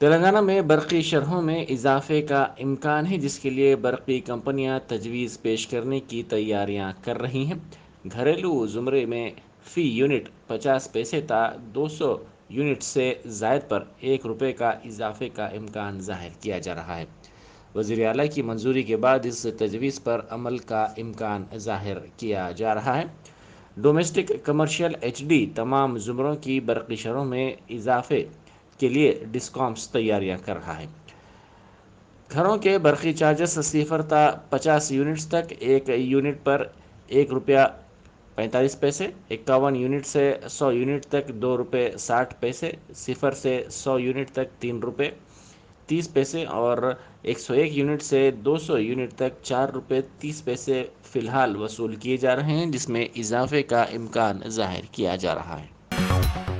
تلنگانہ میں برقی شرحوں میں اضافے کا امکان ہے، جس کے لیے برقی کمپنیاں تجویز پیش کرنے کی تیاریاں کر رہی ہیں۔ گھریلو زمرے میں فی یونٹ 50 پیسے تا 200 یونٹ سے زائد پر 1 روپے کا اضافے کا امکان ظاہر کیا جا رہا ہے۔ وزیر اعلیٰ کی منظوری کے بعد اس تجویز پر عمل کا امکان ظاہر کیا جا رہا ہے۔ ڈومیسٹک کمرشل ایچ ڈی تمام زمروں کی برقی شرحوں میں اضافے کے لیے ڈسکامس تیاریاں کر رہا ہے۔ گھروں کے برقی چارجز 0 تا 50 یونٹس تک، 1 یونٹ پر 1 روپیہ 45 پیسے، 51 یونٹ سے 100 یونٹ تک 2 روپے 60 پیسے، 0 سے 100 یونٹ تک 3 روپے 30 پیسے اور 101 یونٹ سے 200 یونٹ تک 4 روپے 30 پیسے فی الحال وصول کیے جا رہے ہیں، جس میں اضافے کا امکان ظاہر کیا جا رہا ہے۔